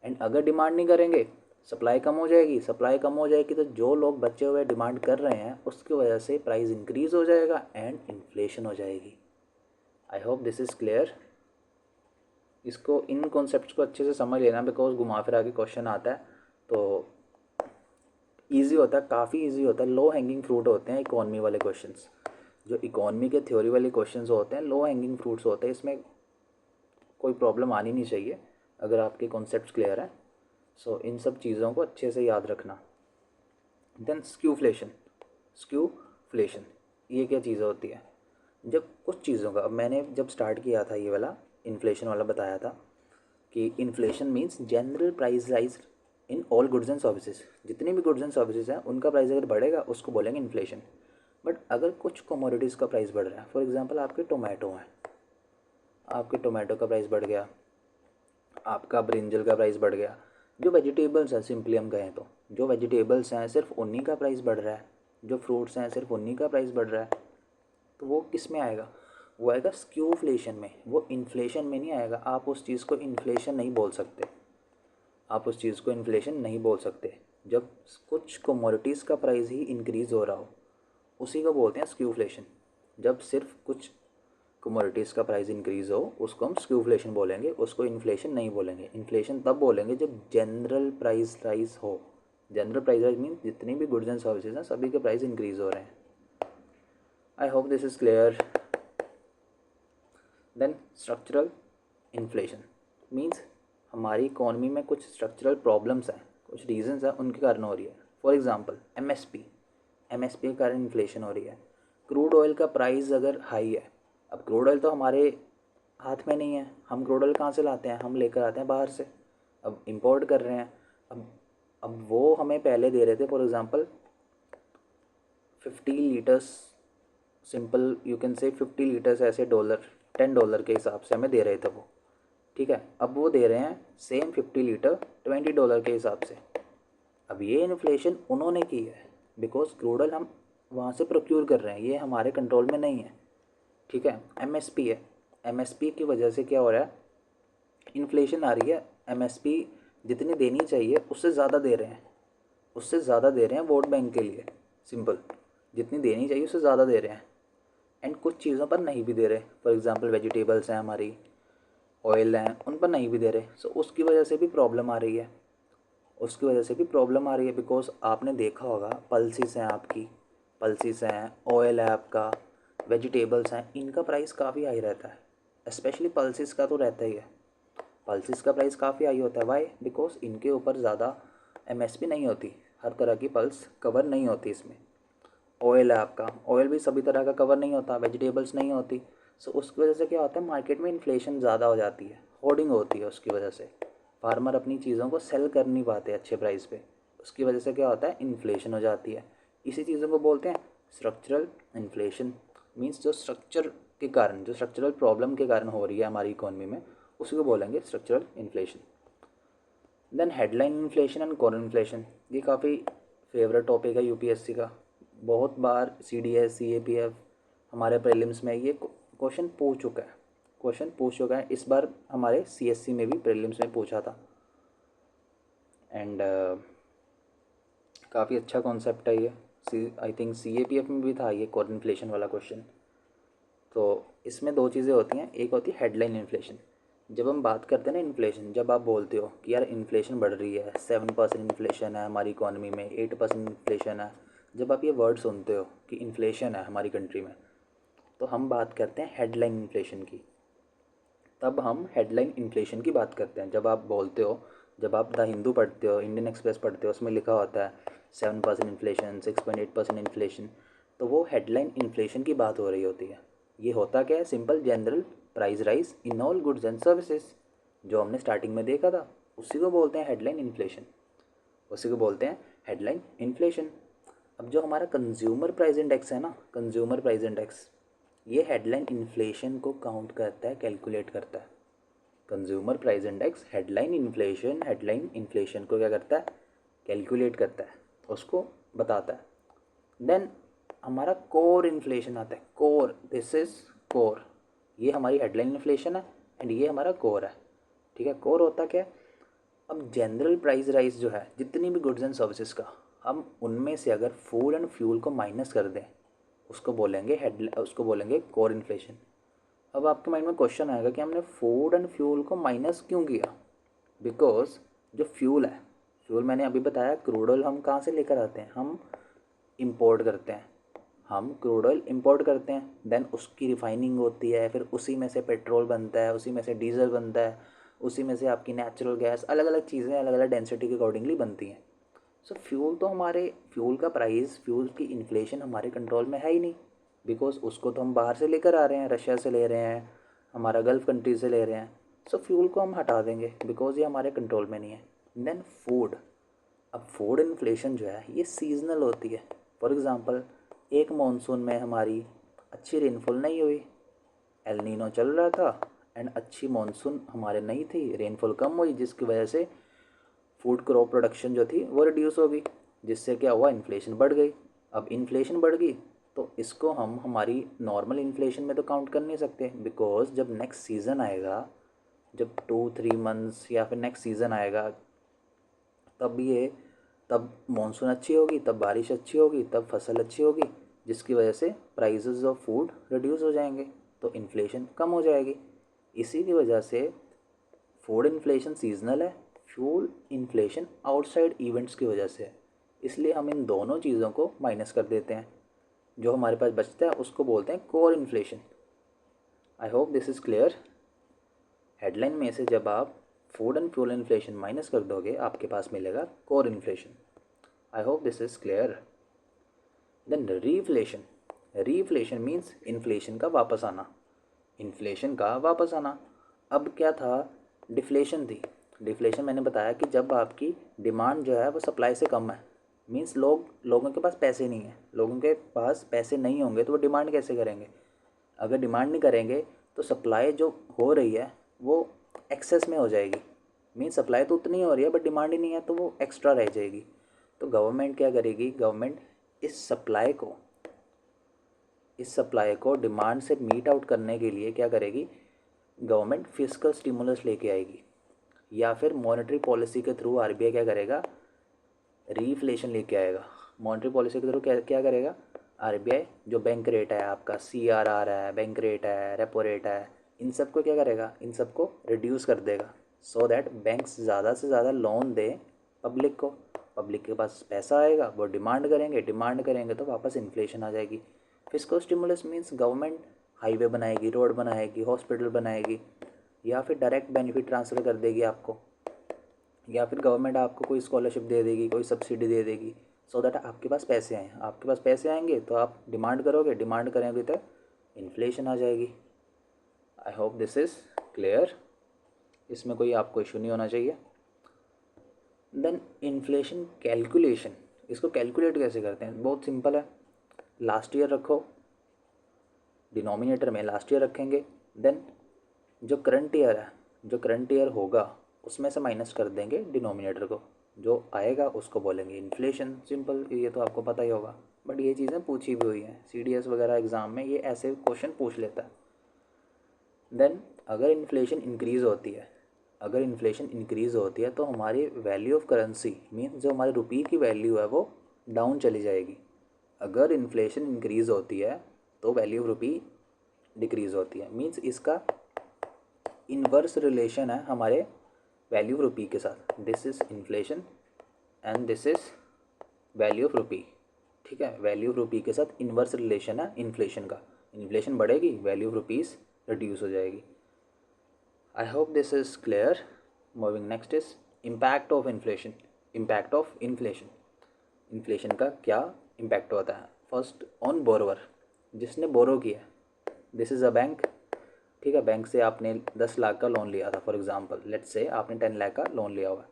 एंड अगर डिमांड नहीं करेंगे, सप्लाई कम हो जाएगी। सप्लाई कम हो जाएगी तो जो लोग बचे हुए डिमांड कर रहे हैं उसकी वजह से प्राइस इंक्रीज़ हो जाएगा एंड इन्फ्लेशन हो जाएगी। आई होप दिस इज़ क्लियर। इसको, इन कॉन्सेप्ट्स को अच्छे से समझ लेना, बिकॉज घुमा फिरा के क्वेश्चन आता है तो ईजी होता है, काफ़ी ईजी होता है। लो हैंगिंग फ्रूट होते हैं इकॉनमी वाले क्वेश्चंस। जो इकॉनमी के थ्योरी वाले क्वेश्चंस होते हैं, लो हैंगिंग फ्रूट्स होते हैं, इसमें कोई प्रॉब्लम आनी नहीं चाहिए अगर आपके कॉन्सेप्ट्स क्लियर हैं। सो इन सब चीज़ों को अच्छे से याद रखना। Then skewflation. स्क्यूफ्लेशन ये क्या चीज़ होती है? जब कुछ चीज़ों का, अब मैंने जब स्टार्ट किया था ये वाला इन्फ्लेशन वाला बताया था कि inflation means general price rise in all goods and services. जितनी भी गुड्स एंड सर्विसेज हैं उनका प्राइस अगर बढ़ेगा उसको बोलेंगे इन्फ्लेशन। बट अगर कुछ कमोडिटीज़ का प्राइस बढ़ रहा है, फॉर एग्जांपल आपके टोमेटो हैं, आपके टोमेटो का प्राइस बढ़ गया, आपका ब्रिंजल का प्राइस बढ़ गया, जो वेजिटेबल्स हैं सिंपली हम कहें तो जो वेजिटेबल्स हैं सिर्फ उन्हीं का प्राइस बढ़ रहा है, जो फ्रूट्स हैं सिर्फ उन्हीं का प्राइस बढ़ रहा है, तो वो किस में आएगा? वो आएगा स्क्यूफ्लेशन में, वो इन्फ्लेशन में नहीं आएगा। आप उस चीज़ को इन्फ्लेशन नहीं बोल सकते, आप उस चीज़ को इन्फ्लेशन नहीं बोल सकते। जब कुछ कमोडिटीज़ का प्राइस ही इंक्रीज़ हो रहा हो उसी को बोलते हैं स्क्यूफ्लेशन। जब सिर्फ कुछ कमोडिटीज़ का प्राइस इंक्रीज़ हो उसको हम स्क्यूफ्लेशन बोलेंगे, उसको इन्फ्लेशन नहीं बोलेंगे। इन्फ्लेशन तब बोलेंगे जब जनरल प्राइस राइज हो। जनरल प्राइस राइज मीन जितनी भी गुड्स एंड सर्विसेज हैं सभी के प्राइस इंक्रीज़ हो रहे हैं। I hope this is clear. Then structural inflation means हमारी इकॉनमी में कुछ स्ट्रक्चरल प्रॉब्लम्स हैं, कुछ रीजंस हैं, उनके कारण हो रही है। फॉर एग्जांपल एमएसपी, एमएसपी के कारण इन्फ्लेशन हो रही है। क्रूड ऑयल का प्राइस अगर हाई है, अब क्रूड ऑयल तो हमारे हाथ में नहीं है, हम क्रूड ऑयल कहाँ से लाते हैं? हम लेकर आते हैं बाहर से, अब इंपोर्ट कर रहे हैं। अब वो हमें पहले दे रहे थे for example 50 litres, simple you can say 50 litres ऐसे डॉलर, $10 के हिसाब से हमें दे रहे थे वो, ठीक है। अब वो दे रहे हैं सेम 50 लीटर $20 के हिसाब से। अब ये इन्फ्लेशन उन्होंने की है बिकॉज क्रूड ऑयल हम वहाँ से प्रोक्यूर कर रहे हैं, ये हमारे कंट्रोल में नहीं है, ठीक है। एमएसपी है, एमएसपी की वजह से क्या हो रहा है? इन्फ्लेशन आ रही है। एमएसपी जितनी देनी चाहिए उससे ज़्यादा दे रहे हैं, उससे ज़्यादा दे रहे हैं वोट बैंक के लिए, सिंपल। जितनी देनी चाहिए उससे ज़्यादा दे रहे हैं एंड कुछ चीज़ों पर नहीं भी दे रहे। फॉर एग्ज़ाम्पल वेजिटेबल्स हैं हमारी, ऑयल हैं, उन पर नहीं भी दे रहे। सो उसकी वजह से भी प्रॉब्लम आ रही है, उसकी वजह से भी प्रॉब्लम आ रही है। बिकॉज आपने देखा होगा पल्सिस हैं आपकी, पल्सिस हैं, ऑयल है आपका, वेजिटेबल्स हैं, इनका प्राइस काफ़ी हाई रहता है। स्पेशली पल्सिस का तो रहता ही है, पल्सिस का प्राइस काफ़ी हाई होता है। वाई? बिकॉज इनके ऊपर ज़्यादा एमएसपी नहीं होती, हर तरह की पल्स कवर नहीं होती इसमें। ऑयल है आपका, ऑयल भी सभी तरह का कवर नहीं होता, वेजिटेबल्स नहीं होती। सो उसकी वजह से क्या होता है? मार्केट में इन्फ्लेशन ज़्यादा हो जाती है, होर्डिंग होती है। उसकी वजह से फार्मर अपनी चीज़ों को सेल कर नहीं पाते अच्छे प्राइस पे, उसकी वजह से क्या होता है? इन्फ्लेशन हो जाती है। इसी चीज़ों को बोलते हैं स्ट्रक्चरल इन्फ्लेशन। मीन्स जो स्ट्रक्चर के कारण, जो स्ट्रक्चरल प्रॉब्लम के कारण हो रही है हमारी इकोनॉमी में, उसी को बोलेंगे structural inflation. Then headline inflation and core inflation, ये काफ़ी फेवरेट टॉपिक है यूपीएससी का। बहुत बार सीडीएस, सीएपीएफ, हमारे प्रीलिम्स में ये क्वेश्चन पूछ चुका है, क्वेश्चन पूछ चुका है। इस बार हमारे सीएससी में भी प्रीलिम्स में पूछा था एंड काफ़ी अच्छा कॉन्सेप्ट है ये। आई थिंक सीएपीएफ में भी था ये कोर इन्फ्लेशन वाला क्वेश्चन। तो इसमें दो चीज़ें होती हैं, एक होती है हेडलाइन इन्फ्लेशन। जब हम बात करते हैं ना इन्फ्लेशन, जब आप बोलते हो कि यार इन्फ्लेशन बढ़ रही है, 7% इन्फ्लेशन है हमारी इकॉनमी में, 8% इन्फ्लेशन है, जब आप ये वर्ड सुनते हो कि इन्फ्लेशन है हमारी कंट्री में, तो हम बात करते हैं हेडलाइन इन्फ्लेशन की। तब हम हेडलाइन इन्फ्लेशन की बात करते हैं। जब आप बोलते हो, जब आप द हिंदू पढ़ते हो, इंडियन एक्सप्रेस पढ़ते हो, उसमें लिखा होता है 7% इन्फ्लेशन, 6.8% इन्फ्लेशन, तो वो हेडलाइन इन्फ्लेशन की बात हो रही होती है। ये होता क्या है? Simple general price rise in all goods and services, जो हमने स्टार्टिंग में देखा था, उसी को बोलते हैं हेडलाइन इन्फ्लेशन, उसी को बोलते हैं हेडलाइन इन्फ्लेशन। अब जो हमारा कंज्यूमर प्राइस इंडेक्स है ना, कंज्यूमर प्राइस इंडेक्स, ये हेडलाइन इन्फ्लेशन को काउंट करता है, कैलकुलेट करता है। Consumer price index headline inflation को क्या करता है? कैलकुलेट करता है, उसको बताता है। देन हमारा कोर इन्फ्लेशन आता है। कोर, दिस इज कोर, ये हमारी हेडलाइन इन्फ्लेशन है एंड ये हमारा कोर है, ठीक है। कोर होता क्या है? अब जनरल प्राइस राइज जो है जितनी भी गुड्स एंड सर्विसेज का, हम उनमें से अगर फूड एंड फ्यूल को माइनस कर दें, उसको बोलेंगे कोर इन्फ्लेशन। अब आपके माइंड में क्वेश्चन आएगा कि हमने फूड एंड फ्यूल को माइनस क्यों किया? बिकॉज जो फ्यूल है, फ्यूल मैंने अभी बताया, क्रूड ऑयल हम कहाँ से लेकर आते हैं? हम इंपोर्ट करते हैं, हम क्रूड ऑयल इंपोर्ट करते हैं, देन उसकी रिफाइनिंग होती है, फिर उसी में से पेट्रोल बनता है, उसी में से डीजल बनता है, उसी में से आपकी नेचुरल गैस, अलग अलग चीज़ें अलग अलग डेंसिटी के अकॉर्डिंगली बनती हैं। सो फ्यूल तो हमारे, फ्यूल का प्राइस, फ्यूल की इन्फ्लेशन हमारे कंट्रोल में है ही नहीं। बिकॉज उसको तो हम बाहर से लेकर आ रहे हैं, रशिया से ले रहे हैं, हमारा गल्फ़ कंट्री से ले रहे हैं। सो फ्यूल को हम हटा देंगे बिकॉज ये हमारे कंट्रोल में नहीं है। देन फूड, अब फूड इन्फ्लेशन जो है ये सीजनल होती है। फॉर एग्ज़ाम्पल, एक मॉनसून में हमारी अच्छी रेनफॉल नहीं हुई, एल नीनो चल रहा था एंड अच्छी मॉनसून हमारे नहीं थी, रेनफॉल कम हुई, जिसकी वजह से फूड क्रॉप प्रोडक्शन जो थी वो रिड्यूस हो गई, जिससे क्या हुआ, इन्फ्लेशन बढ़ गई। अब इन्फ्लेशन बढ़ गई तो इसको हम हमारी नॉर्मल इन्फ्लेशन में तो काउंट कर नहीं सकते, बिकॉज जब नेक्स्ट सीज़न आएगा, जब 2-3 मंथ्स या फिर नेक्स्ट सीज़न आएगा, तब मॉनसून अच्छी होगी, तब बारिश अच्छी होगी, तब फसल अच्छी होगी, जिसकी वजह से प्राइसेस ऑफ फूड रिड्यूस हो जाएंगे, तो इन्फ्लेशन कम हो जाएगी। इसी की वजह से फूड इन्फ्लेशन सीजनल है, फ्यूल इन्फ्लेशन आउटसाइड इवेंट्स की वजह से है। इसलिए हम इन दोनों चीज़ों को माइनस कर देते हैं, जो हमारे पास बचता है उसको बोलते हैं core inflation. I hope this is clear. Headline में से जब आप food and fuel inflation minus कर दोगे, आपके पास मिलेगा core inflation. I hope this is clear. Then reflation, reflation means inflation का वापस आना, इन्फ्लेशन का वापस आना। अब क्या था, डिफ्लेशन थी। डिफ्लेशन मैंने बताया कि जब आपकी डिमांड जो है वो सप्लाई से कम है, मीन्स लोगों के पास पैसे नहीं है, लोगों के पास पैसे नहीं होंगे तो वो डिमांड कैसे करेंगे। अगर डिमांड नहीं करेंगे तो सप्लाई जो हो रही है वो एक्सेस में हो जाएगी, मीन्स सप्लाई तो उतनी हो रही है बट डिमांड ही नहीं है तो वो एक्स्ट्रा रह जाएगी। तो गवर्नमेंट क्या करेगी, गवर्नमेंट इस सप्लाई को डिमांड से मीट आउट करने के लिए क्या करेगी, गवर्नमेंट फिस्कल स्टिमुलस लेके आएगी, या फिर मॉनेटरी पॉलिसी के थ्रू आरबीआई क्या करेगा, रीफ्लेशन लेके आएगा। मॉनेटरी पॉलिसी के थ्रू क्या क्या करेगा, आरबीआई जो बैंक रेट है आपका, सीआरआर है, बैंक रेट है, रेपो रेट है, इन सबको क्या करेगा, इन सबको रिड्यूस कर देगा, सो दैट बैंक्स ज़्यादा से ज़्यादा लोन दे पब्लिक को। पब्लिक के पास पैसा आएगा, वो डिमांड करेंगे तो वापस इन्फ्लेशन आ जाएगी। Fiscal stimulus means government highway बनाएगी, रोड बनाएगी, हॉस्पिटल बनाएगी, या फिर डायरेक्ट बेनिफिट ट्रांसफ़र कर देगी आपको, या फिर गवर्नमेंट आपको कोई स्कॉलरशिप दे देगी, कोई सब्सिडी दे देगी, सो दैट आपके पास पैसे आएँ। आपके पास पैसे आएंगे तो आप डिमांड करोगे, डिमांड करेंगे तो इन्फ्लेशन आ जाएगी। आई होप दिस इज़ क्लियर, इसमें कोई आपको इशू नहीं होना चाहिए। देन इन्फ्लेशन कैलकुलेशन, इसको कैलकुलेट कैसे करते हैं, बहुत सिंपल है। लास्ट ईयर रखो, डिनोमिनेटर में लास्ट ईयर रखेंगे, देन जो करंट ईयर होगा उसमें से माइनस कर देंगे डिनोमिनेटर को, जो आएगा उसको बोलेंगे इन्फ्लेशन। सिंपल, ये तो आपको पता ही होगा, बट ये चीज़ें पूछी भी हुई हैं सीडीएस वगैरह एग्ज़ाम में, ये ऐसे क्वेश्चन पूछ लेता है। देन अगर इन्फ्लेशन इंक्रीज़ होती है तो हमारी वैल्यू ऑफ करेंसी मीन्स जो हमारे रुपये की वैल्यू है वो डाउन चली जाएगी। अगर इन्फ्लेशन इंक्रीज़ होती है तो वैल्यू ऑफ रुपी डिक्रीज़ होती है, मीन्स इसका इन्वर्स रिलेशन है हमारे वैल्यू ऑफ रुपी के साथ। This is inflation and this is value of rupee, ठीक है। वैल्यू ऑफ रुपी के साथ इन्वर्स रिलेशन है इन्फ्लेशन का, इन्फ्लेशन बढ़ेगी, वैल्यू ऑफ रुपीज़ रिड्यूस हो जाएगी। आई hope this is clear. Moving next is impact of inflation. Inflation का क्या इम्पैक्ट होता है। फर्स्ट ऑन बोरोवर, जिसने बोरो किया, दिस इज़ अ बैंक, ठीक है। बैंक से आपने 10 लाख का लोन लिया था फॉर एग्जांपल, लेट्स से आपने 10 लाख का लोन लिया हुआ।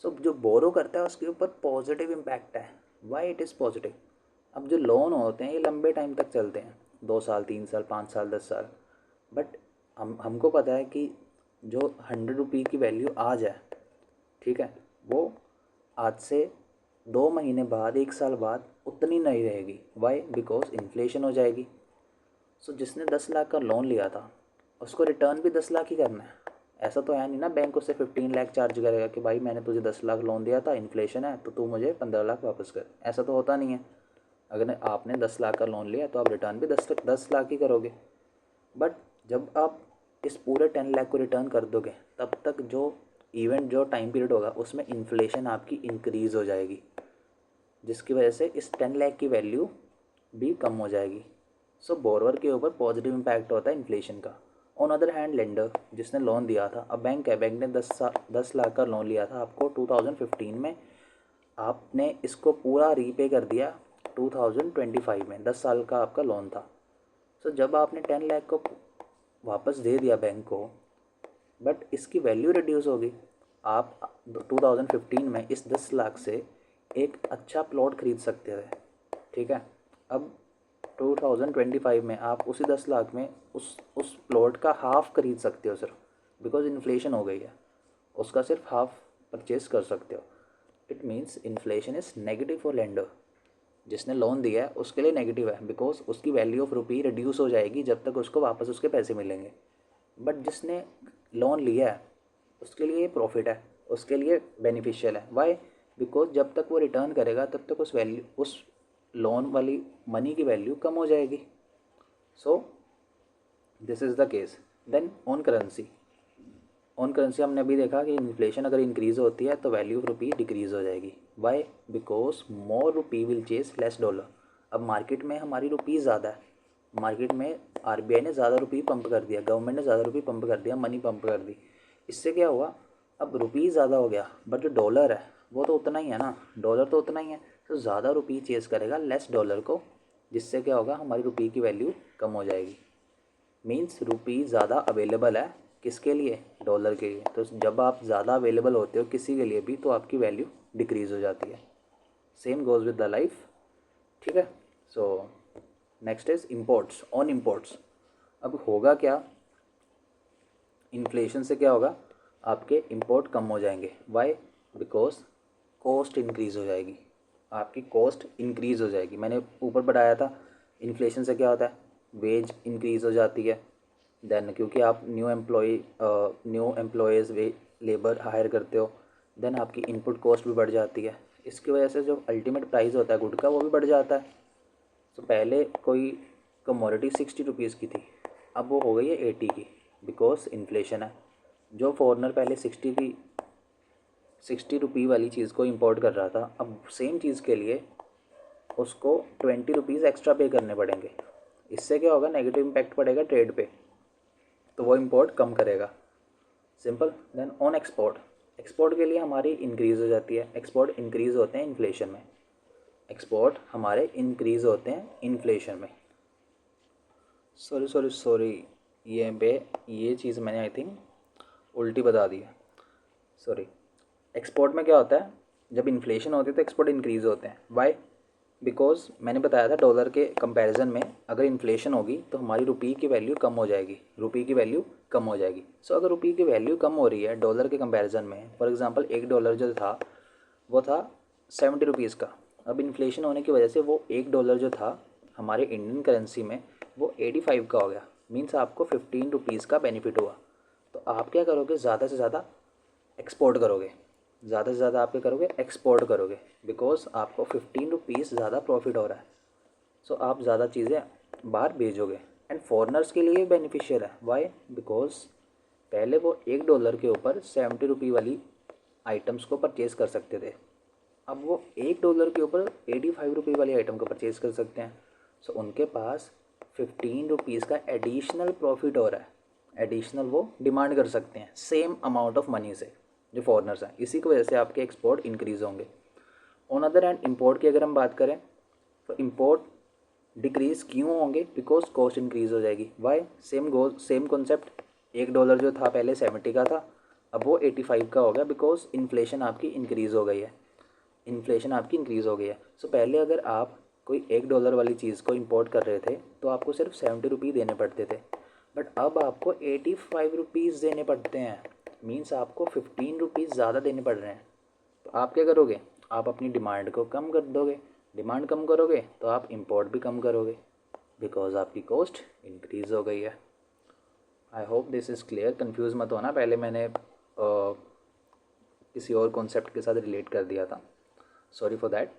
सो जो बोरो करता है उसके ऊपर पॉजिटिव इम्पैक्ट है। वाई इट इज़ पॉजिटिव, अब जो लोन होते हैं ये लंबे टाइम तक चलते हैं, 2 साल, 3 साल, 5 साल, 10 साल, बट हमको पता है कि जो 100 रुपये की वैल्यू आज है, ठीक है, वो आज से 2 महीने बाद, 1 साल बाद उतनी नहीं रहेगी। वाई, बिकॉज इन्फ्लेशन हो जाएगी। सो जिसने 10 लाख का लोन लिया था उसको रिटर्न भी 10 लाख ही करना है। ऐसा तो है नहीं ना बैंक उससे 15 लाख चार्ज करेगा कि भाई मैंने तुझे 10 लाख लोन दिया था, इन्फ्लेशन है तो तू मुझे 15 लाख वापस कर। ऐसा तो होता नहीं है। अगर आपने 10 लाख का लोन लिया तो आप रिटर्न भी 10 लाख ही करोगे। बट जब आप इस पूरे 10 लाख को रिटर्न कर दोगे तब तक जो टाइम पीरियड होगा उसमें इन्फ्लेशन आपकी इंक्रीज़ हो जाएगी, जिसकी वजह से इस 10 लाख की वैल्यू भी कम हो जाएगी। सो बोरोवर के ऊपर पॉजिटिव इम्पैक्ट होता है इन्फ्लेशन का। ऑन अदर हैंड लेंडर, जिसने लोन दिया था, अब बैंक है, बैंक ने 10 लाख का लोन लिया था आपको 2015 में, आपने इसको पूरा रीपे कर दिया 2025 में, 10 साल का आपका लोन था। सो जब आपने 10 लाख को वापस दे दिया बैंक को, बट इसकी वैल्यू रिड्यूस होगी। आप 2015 में इस 10 लाख से एक अच्छा प्लॉट खरीद सकते थे, ठीक है। अब 2025 में आप उसी 10 लाख में उस प्लॉट का हाफ खरीद सकते हो सिर्फ, बिकॉज इन्फ्लेशन हो गई है, उसका सिर्फ हाफ परचेज कर सकते हो। It means inflation is negative for lender. जिसने लोन दिया है उसके लिए नेगेटिव है, बिकॉज उसकी वैल्यू ऑफ रुपी रिड्यूस हो जाएगी जब तक उसको वापस उसके पैसे मिलेंगे। बट जिसने लोन लिया है उसके लिए प्रॉफिट है, उसके लिए बेनिफिशियल है। वाई? बिकॉज जब तक वो रिटर्न करेगा तब तक उस लोन वाली मनी की वैल्यू कम हो जाएगी। So this is the case. Then on currency हमने अभी देखा कि इन्फ्लेशन अगर इंक्रीज़ होती है तो वैल्यू ऑफ रुपी डिक्रीज़ हो जाएगी। Why? Because more rupee will chase less dollar. अब मार्केट में हमारी रुपी ज़्यादा है, मार्केट में आरबीआई ने ज़्यादा रुपी पंप कर दिया, गवर्नमेंट ने ज़्यादा रुपी पंप कर दिया, मनी पंप कर दी। इससे क्या हुआ, अब रुपी ज़्यादा हो गया बट जो डॉलर है वो तो उतना ही है ना, डॉलर तो उतना ही है। तो ज़्यादा रुपी चेस करेगा लेस डॉलर को, जिससे क्या होगा, हमारी रुपी की वैल्यू कम हो जाएगी। मीन्स रुपी ज़्यादा अवेलेबल है किसके लिए, डॉलर के लिए। तो जब आप ज़्यादा अवेलेबल होते हो किसी के लिए भी तो आपकी वैल्यू डिक्रीज़ हो जाती है। Same goes with the life, ठीक है। So next is imports. On imports अब होगा क्या, इन्फ्लेशन से क्या होगा, आपके इंपोर्ट कम हो जाएंगे। वाई? बिकॉज कॉस्ट इंक्रीज़ हो जाएगी, आपकी कॉस्ट इंक्रीज़ हो जाएगी। मैंने ऊपर बढ़ाया था इन्फ्लेशन से क्या होता है, वेज इंक्रीज़ हो जाती है। देन क्योंकि आप न्यू एम्प्लॉयज़ वे लेबर हायर करते हो, देन आपकी इनपुट कॉस्ट भी बढ़ जाती है। इसकी वजह से जो अल्टीमेट प्राइस होता है गुड का वो भी बढ़ जाता है। तो पहले कोई कमोडिटी 60 रुपीज़ की थी, अब वो हो गई है 80 की, बिकॉज इन्फ्लेशन है। जो फॉरनर पहले 60 रुपी वाली चीज़ को इंपोर्ट कर रहा था, अब सेम चीज़ के लिए उसको 20 रुपीज़ एक्स्ट्रा पे करने पड़ेंगे। इससे क्या होगा, नेगेटिव इम्पैक्ट पड़ेगा ट्रेड पे, तो वो इंपोर्ट कम करेगा। सिंपल। देन ऑन एक्सपोर्ट के लिए हमारी इंक्रीज़ हो जाती है। एक्सपोर्ट इंक्रीज़ होते हैं इन्फ्लेशन में, एक्सपोर्ट हमारे इंक्रीज़ होते हैं इन्फ्लेशन में। सॉरी ये चीज़ मैंने आई थिंक उल्टी बता दी है, सॉरी। एक्सपोर्ट में क्या होता है, जब इन्फ्लेशन होती है तो एक्सपोर्ट इंक्रीज़ होते हैं। वाई? बिकॉज मैंने बताया था डॉलर के कंपैरिजन में अगर इन्फ्लेशन होगी तो हमारी रुपी की वैल्यू कम हो जाएगी, रुपी की वैल्यू कम हो जाएगी। सो अगर रुपी की वैल्यू कम हो रही है डॉलर के कंपैरिजन में, फॉर एग्जांपल $1 जो था वो था 70 रुपीज़ का, अब इन्फ्लेशन होने की वजह से वो $1 जो था हमारे इंडियन करेंसी में वो 85 का हो गया। मीन्स आपको 15 रुपीज़ का बेनिफिट हुआ। तो आप क्या करोगे, ज़्यादा से ज़्यादा एक्सपोर्ट करोगे, ज़्यादा से ज़्यादा आप क्या करोगे, एक्सपोर्ट करोगे, बिकॉज आपको 15 रुपीज़ ज़्यादा प्रॉफिट हो रहा है। सो आप ज़्यादा चीज़ें बाहर भेजोगे। एंड फॉरनर्स के लिए बेनिफिशियल है। वाई? बिकॉज पहले वो $1 के ऊपर 70 रुपी वाली आइटम्स को परचेज़ कर सकते थे, अब वो $1 के ऊपर 85 रुपी वाली आइटम को परचेज़ कर सकते हैं। सो उनके पास 15 रुपीज़ का एडिशनल प्रॉफिट हो रहा है, एडिशनल वो डिमांड कर सकते हैं सेम अमाउंट ऑफ मनी से, जो फॉरनर्स हैं। इसी की वजह से आपके एक्सपोर्ट इंक्रीज़ होंगे। ऑन अदर हैंड इंपोर्ट की अगर हम बात करें तो इंपोर्ट डिक्रीज़ क्यों होंगे, बिकॉज कॉस्ट इंक्रीज़ हो जाएगी। वाई? सेम कॉन्सेप्ट, $1 जो था पहले 70 का था, अब वो 85 का हो गया, बिकॉज इन्फ्लेशन आपकी इंक्रीज़ हो गई है, इन्फ्लेशन आपकी इंक्रीज़ हो गई है। सो पहले अगर आप कोई $1 वाली चीज़ को इंपोर्ट कर रहे थे तो आपको सिर्फ 70 रुपी देने पड़ते थे, बट अब आपको 85 रुपीज़ देने पड़ते हैं। मीन्स आपको 15 रुपीज़ ज़्यादा देने पड़ रहे हैं। तो आप क्या करोगे, आप अपनी डिमांड को कम कर दोगे, डिमांड कम करोगे तो आप इंपोर्ट भी कम करोगे, बिकॉज आपकी कॉस्ट इंक्रीज़ हो गई है। I hope this is clear. Confuse मत होना, पहले मैंने किसी और कॉन्सेप्ट के साथ रिलेट कर दिया था, sorry for that.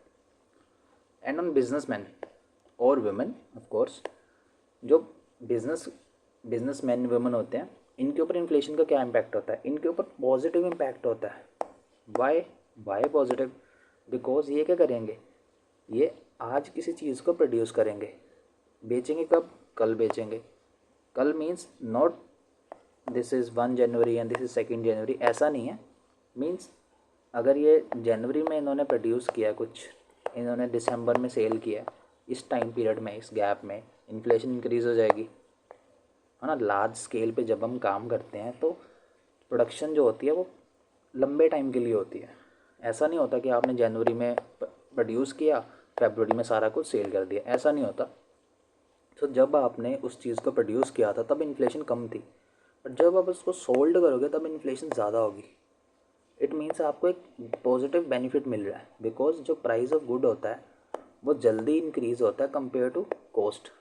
And on businessman और वुमेन, ऑफ कोर्स जो बिजनेसमैन वुमेन होते हैं, इनके ऊपर इन्फ्लेशन का क्या इम्पैक्ट होता है, इनके ऊपर पॉजिटिव इम्पैक्ट होता है। Y positive? बिकॉज ये क्या करेंगे, ये आज किसी चीज़ को प्रोड्यूस करेंगे, बेचेंगे कब, कल बेचेंगे। कल means not this is 1 January and this is 2 जनवरी, ऐसा नहीं है। मीन्स अगर ये जनवरी में इन्होंने प्रोड्यूस किया कुछ, इन्होंने दिसंबर में सेल किया, इस टाइम पीरियड में, इस गैप में इन्फ्लेशन इंक्रीज़ हो जाएगी, है ना। लार्ज स्केल पे जब हम काम करते हैं तो प्रोडक्शन जो होती है वो लंबे टाइम के लिए होती है। ऐसा नहीं होता कि आपने जनवरी में प्रोड्यूस किया, फरवरी में सारा कुछ सेल कर दिया, ऐसा नहीं होता। तो जब आपने उस चीज़ को प्रोड्यूस किया था तब इन्फ्लेशन कम थी, बट जब आप उसको सोल्ड करोगे तब इन्फ्लेशन ज़्यादा होगी। इट मीन्स आपको एक पॉजिटिव बेनिफिट मिल रहा है, बिकॉज जो प्राइस ऑफ गुड होता है वो जल्दी इंक्रीज़ होता है compare to cost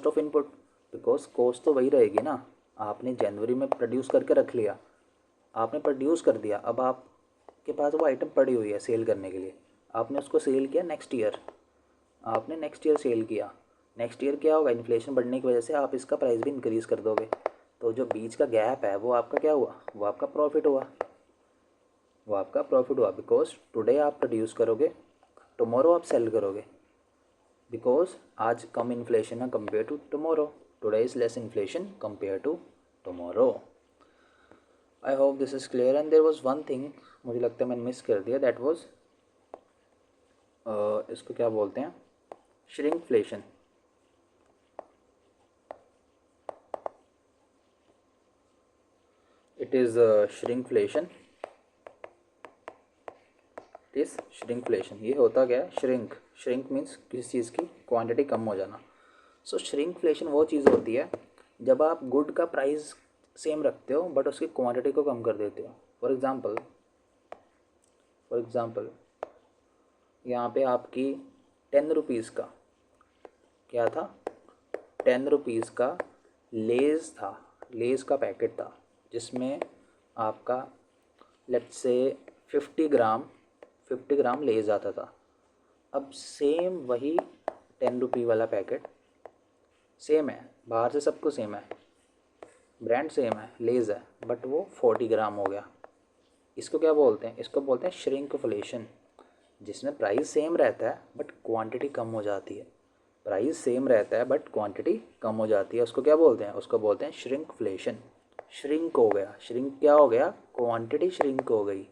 of input. Because cost तो वही रहेगी ना। आपने जनवरी में प्रोड्यूस करके रख लिया, आपने प्रोड्यूस कर दिया, अब आपके पास वो आइटम पड़ी हुई है सेल करने के लिए, आपने उसको सेल किया नेक्स्ट ईयर, आपने नेक्स्ट ईयर सेल किया, नेक्स्ट ईयर क्या होगा, इन्फ्लेशन बढ़ने की वजह से आप इसका प्राइस भी इंक्रीज़ कर दोगे। तो जो बीच का गैप है वो आपका क्या हुआ, वो आपका प्रॉफिट हुआ, बिकॉज टुडे आप प्रोड्यूस करोगे, टुमारो आप सेल करोगे, बिकॉज आज कम इन्फ्लेशन है compare to tomorrow, today is less inflation compare to tomorrow. I hope this is clear. And there was one thing मुझे लगता है मैंने मिस कर दिया, दैट वॉज इसको क्या बोलते हैं, shrinkflation. It is shrinkflation, shrinkflation. ये होता क्या है, श्रिंक मीन्स किसी चीज़ की क्वांटिटी कम हो जाना। सो श्रिंकफ्लेशन वो चीज़ होती है जब आप गुड का प्राइस सेम रखते हो बट उसकी क्वांटिटी को कम कर देते हो। फॉर एग्ज़ाम्पल यहाँ पे आपकी 10 रुपीज़ का क्या था, 10 रुपीज़ का लेज़ था, लेज़ का पैकेट था जिसमें आपका लेट्स से 50 ग्राम लेज़ आता था। अब सेम वही 10 रुपये वाला पैकेट सेम है, बाहर से सब कुछ सेम है, ब्रांड सेम है, लेज़ है, बट वो 40 ग्राम हो गया। इसको क्या बोलते हैं, इसको बोलते हैं श्रिंकफ्लेशन, जिसमें प्राइस सेम रहता है बट क्वांटिटी कम हो जाती है। प्राइस सेम रहता है बट क्वांटिटी कम हो जाती है, उसको क्या बोलते हैं, उसको बोलते हैं श्रिंकफ्लेशन। श्रिंक हो गया, श्रिंक क्या हो गया, क्वांटिटी श्रिंक हो गई,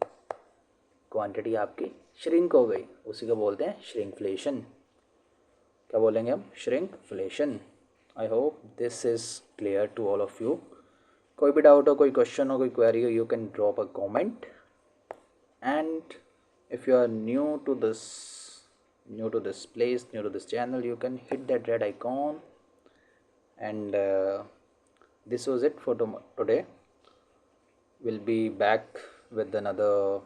क्वांटिटी आपकी श्रिंक हो गई, उसी को बोलते हैं श्रिंकफ्लेशन। क्या बोलेंगे हम, shrinkflation. I hope this is clear to all of you. कोई भी डाउट हो, कोई क्वेश्चन हो, कोई क्वेरी हो, you can drop a comment. And if you are new to this place, new to this channel, you can hit that red icon. And this was it for today. We'll be back with another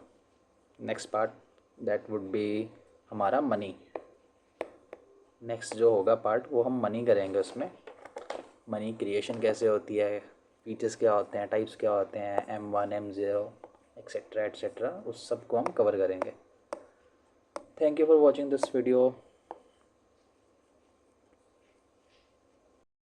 next part, that would be हमारा money. Next जो होगा part वो हम money करेंगे, उसमें money creation कैसे होती है, फीचर्स क्या होते हैं, टाइप्स क्या होते हैं, M1 M0 एक्सेट्रा, उस सब को हम कवर करेंगे। Thank you for watching this video.